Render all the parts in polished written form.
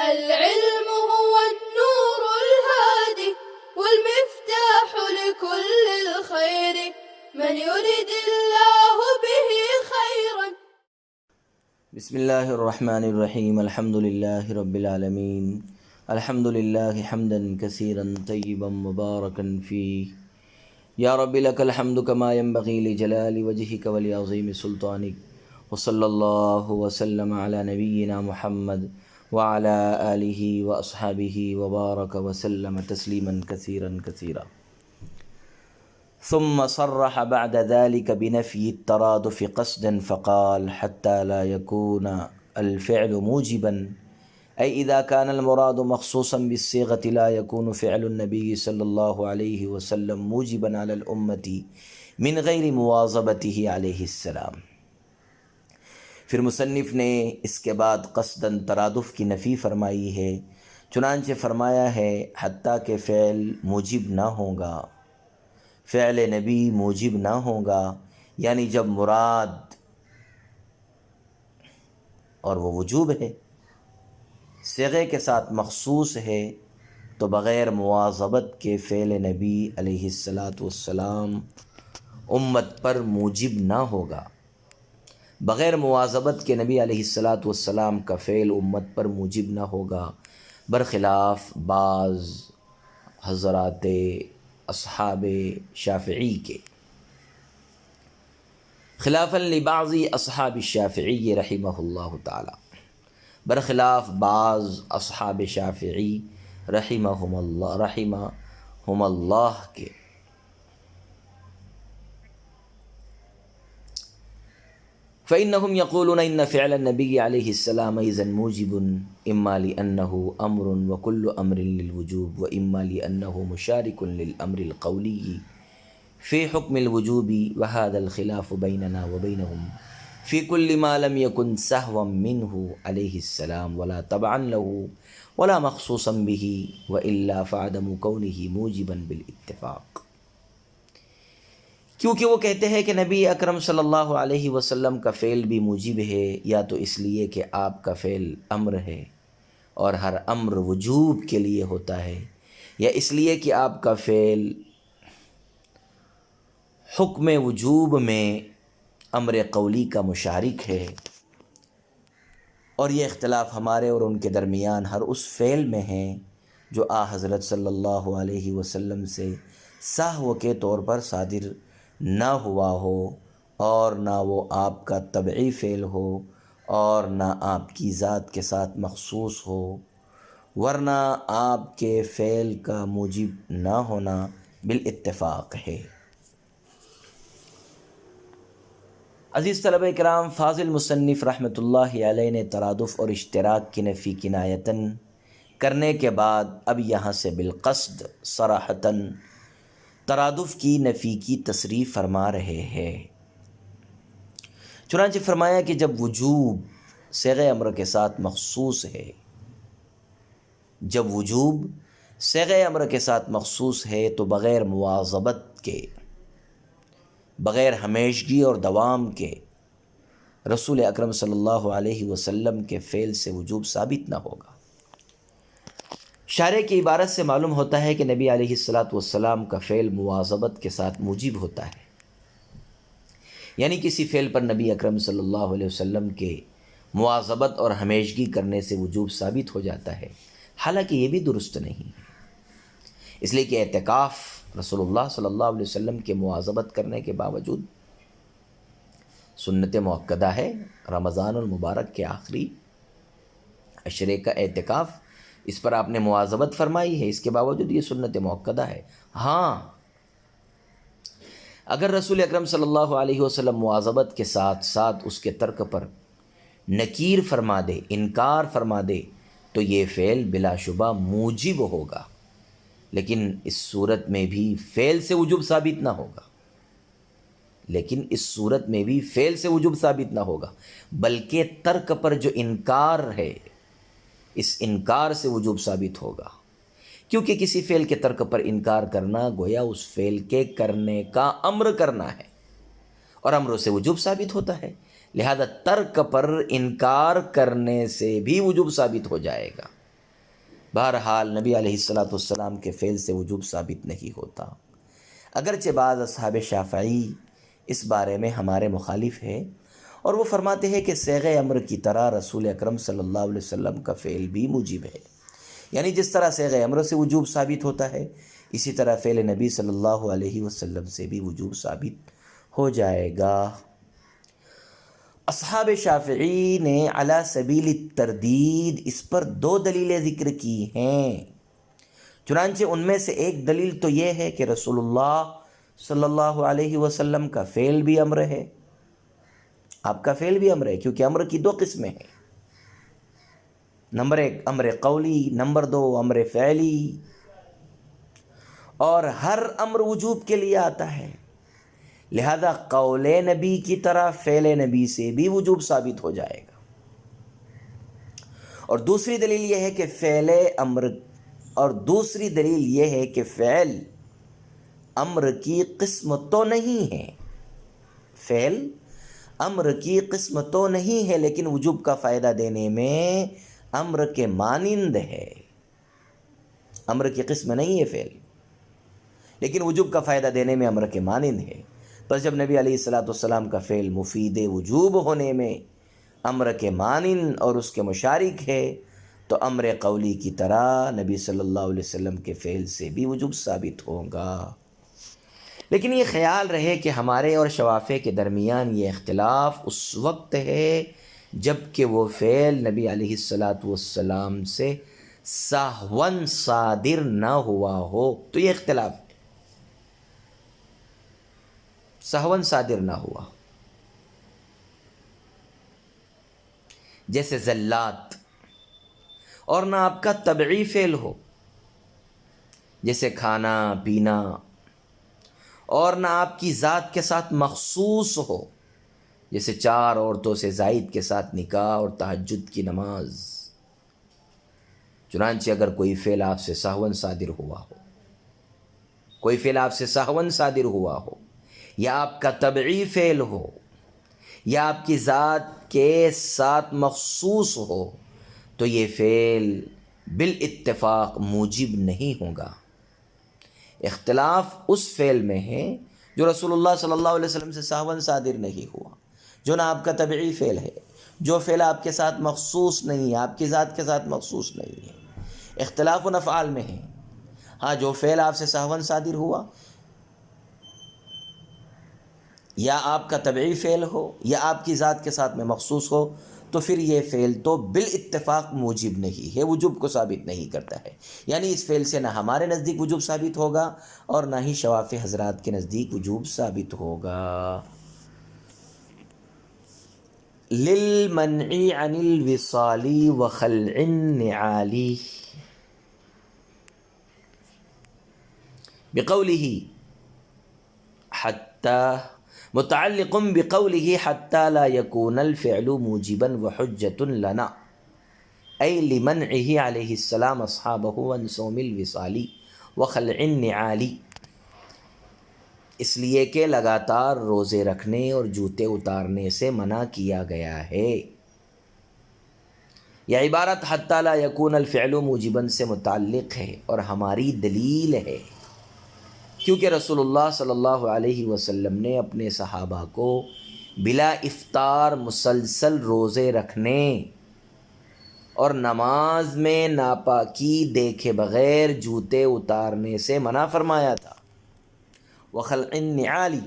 العلم هو النور الهادي والمفتاح لكل الخير من يرد الله به خيرا. بسم الله الرحمن الرحيم. الحمد لله رب العالمين. الحمد لله حمدا كثيرا طيبا مباركا فيه. يا رب لك الحمد كما ينبغي لجلال وجهك ولعظيم سلطانك. وصلى الله وسلم على نبينا محمد وعلى آله وأصحابه وبارك وسلم تسليما كثيرا كثيرا. ثم صرح بعد ذلك بنفي الترادف قصدا فقال حتى لا يكون الفعل موجبا، أي إذا كان المراد مخصوصا بالصيغة لا يكون فعل النبي صلى الله عليه وسلم موجبا على الأمة من غير مواظبته عليه السلام. پھر مصنف نے اس کے بعد قصداً ترادف کی نفی فرمائی ہے، چنانچہ فرمایا ہے حتیٰ کہ فعل موجب نہ ہوگا، فعل نبی موجب نہ ہوگا، یعنی جب مراد اور وہ وجوب ہے، صیغے کے ساتھ مخصوص ہے، تو بغیر مواظبت کے فعل نبی علیہ السلام امت پر موجب نہ ہوگا۔ بغیر مواظبت کے نبی علیہ السلام کا فعل امت پر موجب نہ ہوگا، برخلاف بعض حضرات اصحاب شافعی کے، خلافاً لبعض اصحاب الشافعی رحمہ اللہ تعالی، برخلاف بعض اصحاب شافعی رحمہم اللہ کے۔ فإنهم يقولون إن فعل النبي عليه السلام إذن موجب إما لأنه أمر وكل أمر للوجوب، وإما لأنه مشارك للأمر القولي في حكم الوجوب، وهذا الخلاف بيننا وبينهم في كل ما لم يكن سهوا منه عليه السلام ولا تبعا له ولا مخصوصا به، وإلا فعدم كونه موجبا بالاتفاق۔ کیونکہ وہ کہتے ہیں کہ نبی اکرم صلی اللہ علیہ وسلم کا فعل بھی موجب ہے، یا تو اس لیے کہ آپ کا فعل امر ہے اور ہر امر وجوب کے لیے ہوتا ہے، یا اس لیے کہ آپ کا فعل حکم وجوب میں امر قولی کا مشارک ہے، اور یہ اختلاف ہمارے اور ان کے درمیان ہر اس فعل میں ہے جو حضرت صلی اللہ علیہ وسلم سے سہو کے طور پر صادر نہ ہوا ہو، اور نہ وہ آپ کا طبعی فعل ہو اور نہ آپ کی ذات کے ساتھ مخصوص ہو، ورنہ آپ کے فعل کا موجب نہ ہونا بالاتفاق ہے۔ عزیز طلبہ کرام، فاضل مصنف رحمۃ اللہ علیہ نے ترادف اور اشتراک کی نفی کنایتاً کرنے کے بعد اب یہاں سے بالقصد صراحتاً ترادف کی نفی کی تصریح فرما رہے ہیں۔ چنانچہ فرمایا کہ جب وجوب صیغہ امر کے ساتھ مخصوص ہے، جب وجوب صیغہ امر کے ساتھ مخصوص ہے تو بغیر مواظبت کے، بغیر ہمیشگی اور دوام کے رسول اکرم صلی اللہ علیہ وسلم کے فعل سے وجوب ثابت نہ ہوگا۔ شارح کی عبارت سے معلوم ہوتا ہے کہ نبی علیہ السلام کا فعل مواظبت کے ساتھ موجب ہوتا ہے، یعنی کسی فعل پر نبی اکرم صلی اللہ علیہ وسلم کے مواظبت اور ہمیشگی کرنے سے وجوب ثابت ہو جاتا ہے، حالانکہ یہ بھی درست نہیں ہے، اس لیے کہ اعتکاف رسول اللہ صلی اللہ علیہ وسلم کے مواظبت کرنے کے باوجود سنت مؤکدہ ہے۔ رمضان المبارک کے آخری عشرے کا اعتکاف، اس پر آپ نے مواظبت فرمائی ہے، اس کے باوجود یہ سنت مؤکدہ ہے۔ ہاں، اگر رسول اکرم صلی اللہ علیہ وسلم مواظبت کے ساتھ ساتھ اس کے ترک پر نکیر فرما دے، انکار فرما دے، تو یہ فعل بلا شبہ موجب ہوگا، لیکن اس صورت میں بھی فعل سے وجوب ثابت نہ ہوگا، بلکہ ترک پر جو انکار ہے، اس انکار سے وجوب ثابت ہوگا، کیونکہ کسی فعل کے ترک پر انکار کرنا گویا اس فعل کے کرنے کا امر کرنا ہے، اور امر سے وجوب ثابت ہوتا ہے، لہذا ترک پر انکار کرنے سے بھی وجوب ثابت ہو جائے گا۔ بہرحال نبی علیہ السلام کے فعل سے وجوب ثابت نہیں ہوتا، اگرچہ بعض اصحاب شافعی اس بارے میں ہمارے مخالف ہے، اور وہ فرماتے ہیں کہ صیغہ امر کی طرح رسول اکرم صلی اللہ علیہ وسلم کا فعل بھی موجب ہے، یعنی جس طرح صیغہ امر سے وجوب ثابت ہوتا ہے، اسی طرح فعل نبی صلی اللہ علیہ وسلم سے بھی وجوب ثابت ہو جائے گا۔ اصحاب شافعی نے علی سبیل التردید اس پر 2 دلیلیں ذکر کی ہیں، چنانچہ ان میں سے ایک دلیل تو یہ ہے کہ رسول اللہ صلی اللہ علیہ وسلم کا فعل بھی امر ہے، آپ کا فعل بھی امر ہے، کیونکہ امر کی 2 قسمیں ہیں، نمبر 1 امر قولی، نمبر 2 امر فعلی، اور ہر امر وجوب کے لیے آتا ہے، لہذا قول نبی کی طرح فعل نبی سے بھی وجوب ثابت ہو جائے گا۔ اور دوسری دلیل یہ ہے کہ فعل امر کی قسم تو نہیں ہے، فعل امر کی قسم تو نہیں ہے، لیکن وجوب کا فائدہ دینے میں امر کے مانند ہے، امر کی قسم نہیں ہے فعل، لیکن وجوب کا فائدہ دینے میں امر کے مانند ہے۔ بس جب نبی علیہ السلام کا فعل مفید وجوب ہونے میں امر کے مانند اور اس کے مشارک ہے، تو امر قولی کی طرح نبی صلی اللہ علیہ وسلم کے فعل سے بھی وجوب ثابت ہوگا۔ لیکن یہ خیال رہے کہ ہمارے اور شوافع کے درمیان یہ اختلاف اس وقت ہے جب کہ وہ فعل نبی علیہ السلام سے سہواً صادر نہ ہوا ہو، تو یہ اختلاف ہے، سہواً صادر نہ ہوا، جیسے زلات، اور نہ آپ کا طبعی فعل ہو جیسے کھانا پینا، اور نہ آپ کی ذات کے ساتھ مخصوص ہو جیسے 4 عورتوں سے زائد کے ساتھ نکاح اور تہجد کی نماز۔ چنانچہ اگر کوئی فعل آپ سے سہواً صادر ہوا ہو، کوئی فعل آپ سے سہواً صادر ہوا ہو، یا آپ کا طبعی فعل ہو، یا آپ کی ذات کے ساتھ مخصوص ہو، تو یہ فعل بالاتفاق موجب نہیں ہوگا۔ اختلاف اس فعل میں ہے جو رسول اللہ صلی اللہ علیہ وسلم سے سہواً صادر نہیں ہوا، جو نہ آپ کا طبعی فعل ہے، جو فعل آپ کے ساتھ مخصوص نہیں ہے، آپ کی ذات کے ساتھ مخصوص نہیں ہے۔ اختلاف افعال میں ہے، ہاں جو فعل آپ سے سہواً صادر ہوا، یا آپ کا طبعی فعل ہو، یا آپ کی ذات کے ساتھ میں مخصوص ہو، تو پھر یہ فعل تو بالاتفاق موجب نہیں ہے، وجوب کو ثابت نہیں کرتا ہے، یعنی اس فعل سے نہ ہمارے نزدیک وجوب ثابت ہوگا اور نہ ہی شوافع حضرات کے نزدیک وجوب ثابت ہوگا۔ للمنع عن الوصال وخلع النعال بقوله متعلق بقوله حتى لا يكون الفعل موجبا وحجة لنا، أي لمنعه عليه السلام أصحابه عن صوم الوصال وخلع النعال، اس لیے کہ لگاتار روزے رکھنے اور جوتے اتارنے سے منع کیا گیا ہے۔ یہ عبارت حتی لا یکون الفعل موجبا سے متعلق ہے اور ہماری دلیل ہے، کیونکہ رسول اللہ صلی اللہ علیہ وسلم نے اپنے صحابہ کو بلا افطار مسلسل روزے رکھنے اور نماز میں ناپاکی دیکھے بغیر جوتے اتارنے سے منع فرمایا تھا۔ وخلع النعال،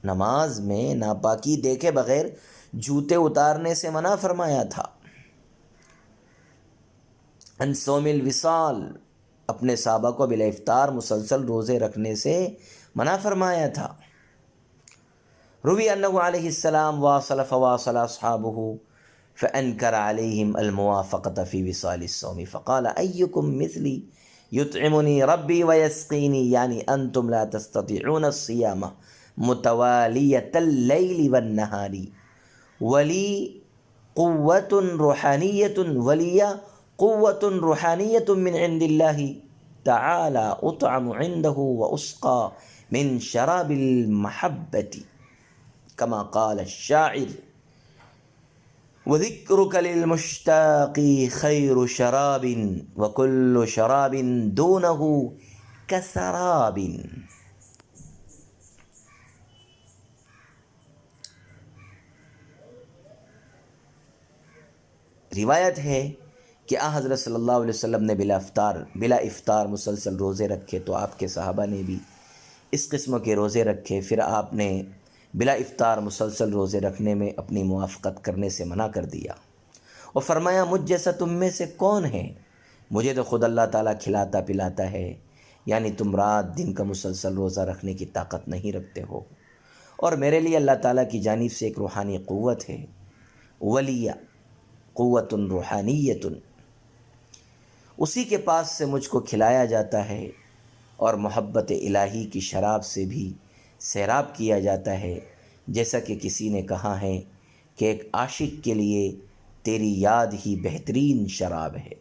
نماز میں ناپاکی دیکھے بغیر جوتے اتارنے سے منع فرمایا تھا۔ عن صوم الوصال، اپنے صحابہ کو بلا افطار مسلسل روزے رکھنے سے منع فرمایا تھا۔ روی انہ علیہ السلام واصل فواصل اصحابہ فانکر علیہم الموافقۃ فی وصال الصوم فقال ایکم مثلی یطعمنی ربی ویسقینی، یعنی انتم لا تستطیعون الصیام متوالیۃ اللیل والنہار ولی قوۃ روحانیۃ من عند اللہ تعالی اطعم عنده واسقى من شراب المحبة كما قال الشاعر وذکرک للمشتاق خیر شراب وکل شراب دونہ کسراب۔ روایت ہے کہ حضرت صلی اللہ علیہ وسلم نے بلا افطار مسلسل روزے رکھے تو آپ کے صحابہ نے بھی اس قسم کے روزے رکھے، پھر آپ نے بلا افطار مسلسل روزے رکھنے میں اپنی موافقت کرنے سے منع کر دیا اور فرمایا مجھ جیسا تم میں سے کون ہے، مجھے تو خود اللہ تعالیٰ کھلاتا پلاتا ہے، یعنی تم رات دن کا مسلسل روزہ رکھنے کی طاقت نہیں رکھتے ہو، اور میرے لیے اللہ تعالیٰ کی جانب سے ایک روحانی قوت ہے، ولیہ قوت روحانیت، اسی کے پاس سے مجھ کو کھلایا جاتا ہے اور محبت الہی کی شراب سے بھی سیراب کیا جاتا ہے، جیسا کہ کسی نے کہا ہے کہ ایک عاشق کے لیے تیری یاد ہی بہترین شراب ہے۔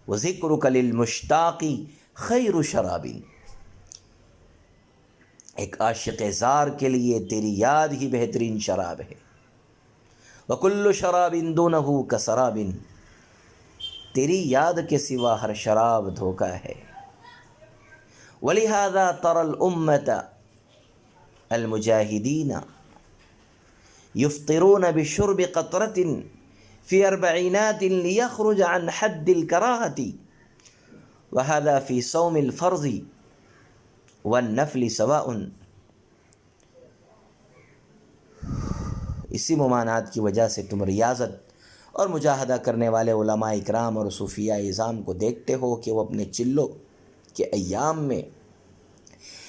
وذکرک للمشتاق خیر شراب، ایک عاشق زار کے لیے تیری یاد ہی بہترین شراب ہے۔ وکل شراب دونہ کسراب، تیری یاد کے سوا ہر شراب دھوکہ ہے۔ ولہذا تری الامۃ المجاہدین یفطرون بشرب قطرۃ فی اربعینات لیخرج عن حد الکراہۃ وہذا فی صوم الفرض والنفل سواء۔ اسی ممانعات کی وجہ سے تم ریاضت اور مجاہدہ کرنے والے علماء اکرام اور صوفیاء اعظام کو دیکھتے ہو کہ وہ اپنے چلوں کے ایام میں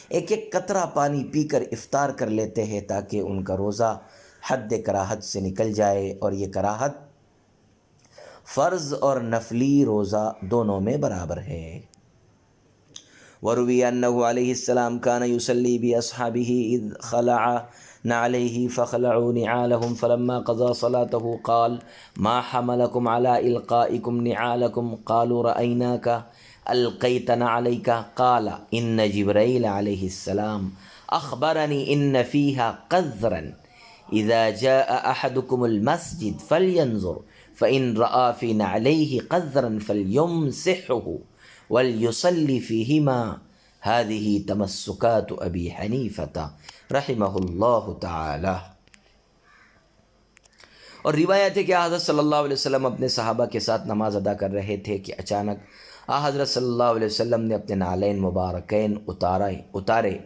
ایک ایک قطرہ پانی پی کر افطار کر لیتے ہیں تاکہ ان کا روزہ حد کراہت سے نکل جائے، اور یہ کراہت فرض اور نفلی روزہ دونوں میں برابر ہے۔ وروی انہ علیہ السلام کان یصلی باصحابہ اذ خلع نعلیہ فخلعوا نعالہم فلما قضى صلاته قال ما حملکم على القائکم نعالکم قالوا رأیناک القیت نعلیک قال ان جبرائیل علیہ السلام اخبرنی ان فیہا قذرا اذا جاء احدکم المسجد فلینظر فإن رأى في نعلیہ قذرا فلیمسحه ولیصلی فیہما هذه تمسکات ابی حنیفۃ رحمہ اللہ تعالی۔ اور روایت ہے کہ حضرت صلی اللہ علیہ وسلم اپنے صحابہ کے ساتھ نماز ادا کر رہے تھے کہ اچانک حضرت صلی اللہ علیہ وسلم نے اپنے نعلین مبارکین اتارے،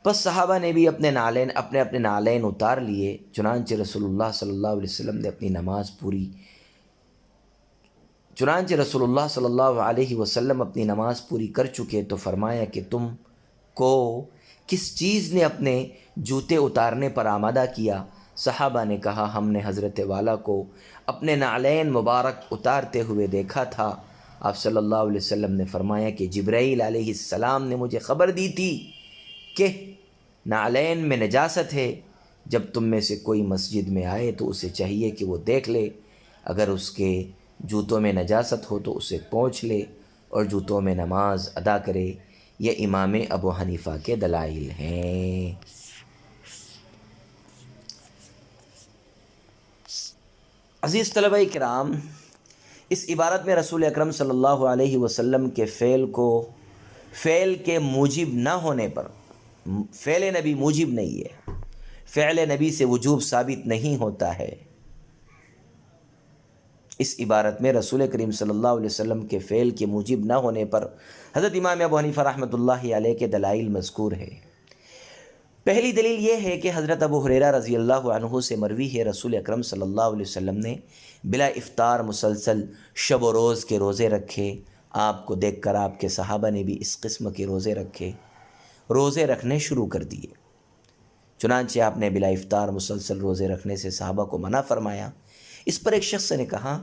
پس صحابہ نے بھی اپنے نعلین اتار لیے، چنانچہ رسول اللہ صلی اللہ علیہ وسلم نے اپنی نماز پوری کر چکے تو فرمایا کہ تم کو کس چیز نے اپنے جوتے اتارنے پر آمادہ کیا؟ صحابہ نے کہا ہم نے حضرت والا کو اپنے نعلین مبارک اتارتے ہوئے دیکھا تھا۔ آپ صلی اللہ علیہ وسلم نے فرمایا کہ جبرائیل علیہ السلام نے مجھے خبر دی تھی کہ نعلین میں نجاست ہے، جب تم میں سے کوئی مسجد میں آئے تو اسے چاہیے کہ وہ دیکھ لے، اگر اس کے جوتوں میں نجاست ہو تو اسے پوچھ لے اور جوتوں میں نماز ادا کرے۔ یہ امام ابو حنیفہ کے دلائل ہیں۔ عزیز طلبہ کرام، اس عبارت میں رسول اکرم صلی اللہ علیہ وسلم کے فعل کے موجب نہ ہونے پر، فعل نبی موجب نہیں ہے، فعل نبی سے وجوب ثابت نہیں ہوتا ہے، اس عبارت میں رسول کریم صلی اللہ علیہ وسلم کے فعل کے موجب نہ ہونے پر حضرت امام ابو حنیفہ رحمۃ اللہ علیہ کے دلائل مذکور ہے۔ پہلی دلیل یہ ہے کہ حضرت ابو ہریرہ رضی اللہ عنہ سے مروی ہے رسول اکرم صلی اللہ علیہ وسلم نے بلا افطار مسلسل شب و روز کے روزے رکھے، آپ کو دیکھ کر آپ کے صحابہ نے بھی اس قسم کے روزے رکھنے شروع کر دیے، چنانچہ آپ نے بلا افطار مسلسل روزے رکھنے سے صحابہ کو منع فرمایا۔ اس پر ایک شخص نے کہا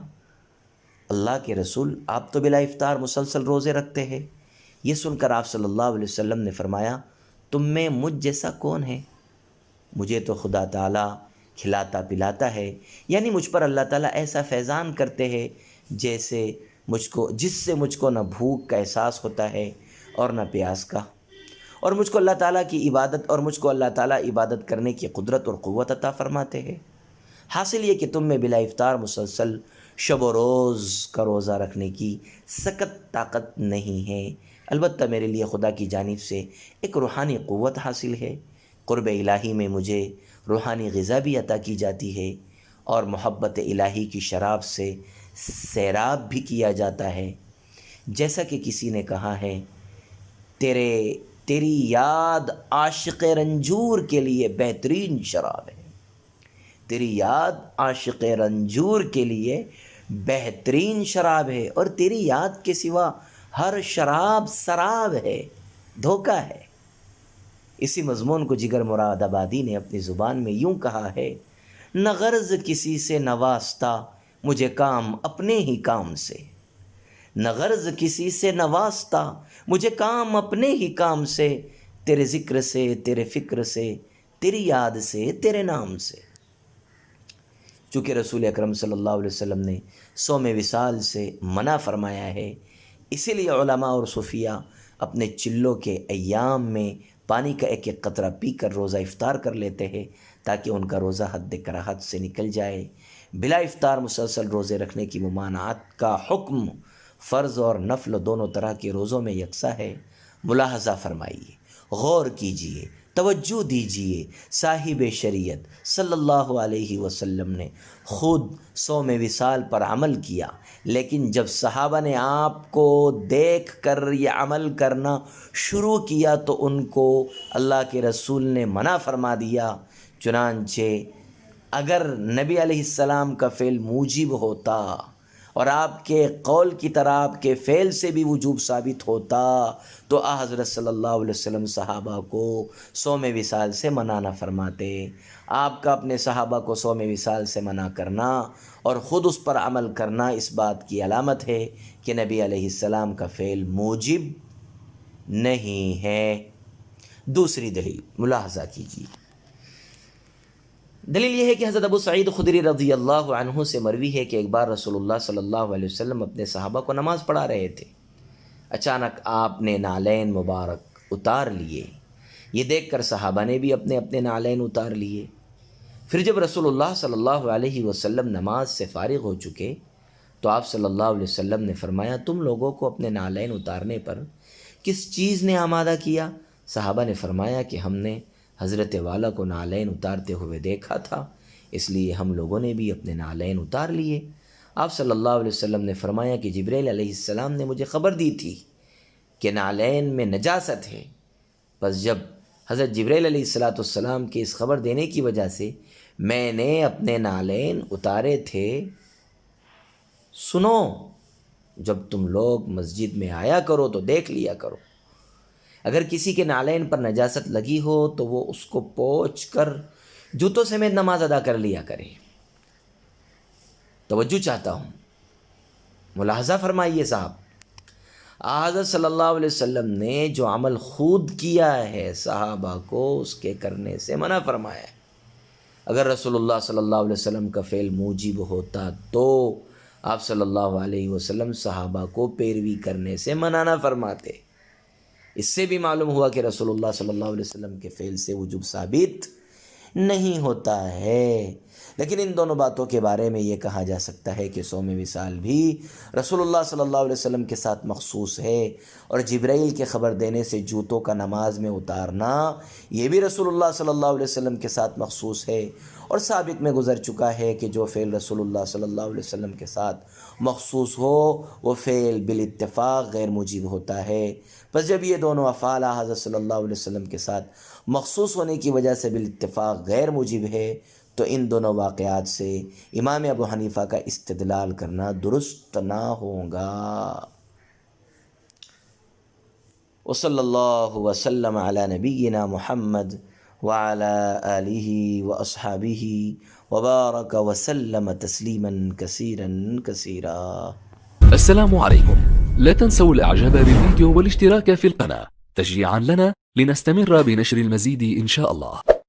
اللہ کے رسول آپ تو بلا افطار مسلسل روزے رکھتے ہیں۔ یہ سن کر آپ صلی اللہ علیہ وسلم نے فرمایا تم میں مجھ جیسا کون ہے؟ مجھے تو خدا تعالیٰ کھلاتا پلاتا ہے، یعنی مجھ پر اللہ تعالیٰ ایسا فیضان کرتے ہیں جس سے مجھ کو نہ بھوک کا احساس ہوتا ہے اور نہ پیاس کا، اور مجھ کو اللہ تعالیٰ کی عبادت کرنے کی قدرت اور قوت عطا فرماتے ہیں۔ حاصل یہ کہ تم میں بلا افطار مسلسل شب و روز کا روزہ رکھنے کی سخت طاقت نہیں ہے، البتہ میرے لیے خدا کی جانب سے ایک روحانی قوت حاصل ہے، قرب الہی میں مجھے روحانی غذا بھی عطا کی جاتی ہے، اور محبت الہی کی شراب سے سیراب بھی کیا جاتا ہے۔ جیسا کہ کسی نے کہا ہے، تیری یاد عاشق رنجور کے لیے بہترین شراب ہے، تیری یاد عاشق رنجور کے لیے بہترین شراب ہے، اور تیری یاد کے سوا ہر شراب سراب ہے، دھوکہ ہے۔ اسی مضمون کو جگر مراد آبادی نے اپنی زبان میں یوں کہا ہے، نہ غرض کسی سے نہ واسطہ مجھے کام اپنے ہی کام سے، نہ غرض کسی سے نہ واسطہ مجھے کام اپنے ہی کام سے، تیرے ذکر سے، تیرے فکر سے، تیری یاد سے، تیرے نام سے۔ چونکہ رسول اکرم صلی اللہ علیہ وسلم نے صوم وصال سے منع فرمایا ہے، اسی لیے علماء اور صوفیاء اپنے چلوں کے ایام میں پانی کا ایک ایک قطرہ پی کر روزہ افطار کر لیتے ہیں تاکہ ان کا روزہ حد کراہت سے نکل جائے۔ بلا افطار مسلسل روزے رکھنے کی ممانعت کا حکم فرض اور نفل دونوں طرح کے روزوں میں یکساں ہے۔ ملاحظہ فرمائیے، غور کیجئے، توجہ دیجئے، صاحب شریعت صلی اللہ علیہ وسلم نے خود صوم وصال پر عمل کیا، لیکن جب صحابہ نے آپ کو دیکھ کر یہ عمل کرنا شروع کیا تو ان کو اللہ کے رسول نے منع فرما دیا۔ چنانچہ اگر نبی علیہ السلام کا فعل موجب ہوتا اور آپ کے قول کی طرح آپ کے فعل سے بھی وجوب ثابت ہوتا تو حضرت صلی اللہ علیہ وسلم صحابہ کو صوم وصال سے منع نہ فرماتے۔ آپ کا اپنے صحابہ کو صوم وصال سے منع کرنا اور خود اس پر عمل کرنا اس بات کی علامت ہے کہ نبی علیہ السلام کا فعل موجب نہیں ہے۔ دوسری دلیل ملاحظہ کیجیے، دلیل یہ ہے کہ حضرت ابو سعید خدری رضی اللہ عنہ سے مروی ہے کہ ایک بار رسول اللہ صلی اللہ علیہ وسلم اپنے صحابہ کو نماز پڑھا رہے تھے، اچانک آپ نے نعلین مبارک اتار لیے، یہ دیکھ کر صحابہ نے بھی اپنے اپنے نعلین اتار لیے۔ پھر جب رسول اللہ صلی اللہ علیہ وسلم نماز سے فارغ ہو چکے تو آپ صلی اللہ علیہ وسلم نے فرمایا، تم لوگوں کو اپنے نعلین اتارنے پر کس چیز نے آمادہ کیا؟ صحابہ نے فرمایا کہ ہم نے حضرت والا کو نعلین اتارتے ہوئے دیکھا تھا، اس لیے ہم لوگوں نے بھی اپنے نعلین اتار لیے۔ آپ صلی اللہ علیہ وسلم نے فرمایا کہ جبرائیل علیہ السلام نے مجھے خبر دی تھی کہ نعلین میں نجاست ہے، پس جب حضرت جبرائیل علیہ السلام کے اس خبر دینے کی وجہ سے میں نے اپنے نعلین اتارے تھے۔ سنو، جب تم لوگ مسجد میں آیا کرو تو دیکھ لیا کرو، اگر کسی کے نعلین پر نجاست لگی ہو تو وہ اس کو پوچھ کر جوتوں سمیت نماز ادا کر لیا کرے۔ توجہ چاہتا ہوں، ملاحظہ فرمائیے صاحب، حضرت صلی اللہ علیہ وسلم نے جو عمل خود کیا ہے صحابہ کو اس کے کرنے سے منع فرمایا ہے۔ اگر رسول اللہ صلی اللہ علیہ وسلم کا فعل موجب ہوتا تو آپ صلی اللہ علیہ وسلم صحابہ کو پیروی کرنے سے منع نہ فرماتے۔ اس سے بھی معلوم ہوا کہ رسول اللہ صلی اللہ علیہ وسلم کے فعل سے وجوب ثابت نہیں ہوتا ہے۔ لیکن ان دونوں باتوں کے بارے میں یہ کہا جا سکتا ہے کہ صوم وصال بھی رسول اللہ صلی اللہ علیہ وسلم کے ساتھ مخصوص ہے، اور جبرائیل کے خبر دینے سے جوتوں کا نماز میں اتارنا یہ بھی رسول اللہ صلی اللہ علیہ وسلم کے ساتھ مخصوص ہے، اور سابق میں گزر چکا ہے کہ جو فعل رسول اللہ صلی اللہ علیہ وسلم کے ساتھ مخصوص ہو وہ فعل بالاتفاق غیر موجب ہوتا ہے۔ بس جب یہ دونوں افعال حضرت صلی اللہ علیہ وسلم کے ساتھ مخصوص ہونے کی وجہ سے بالاتفاق غیر موجب ہے تو ان دونوں واقعات سے امام ابو حنیفہ کا استدلال کرنا درست نہ ہوگا۔ وصلی اللہ وسلم علی نبینا محمد وعلی آلہ واصحابہ وبارک وسلم تسلیما کثیرا کثیرا۔ السلام عليكم، لا تنسوا الاعجاب بالفيديو والاشتراك في القناة تشجيعا لنا لنستمر بنشر المزيد إن شاء الله.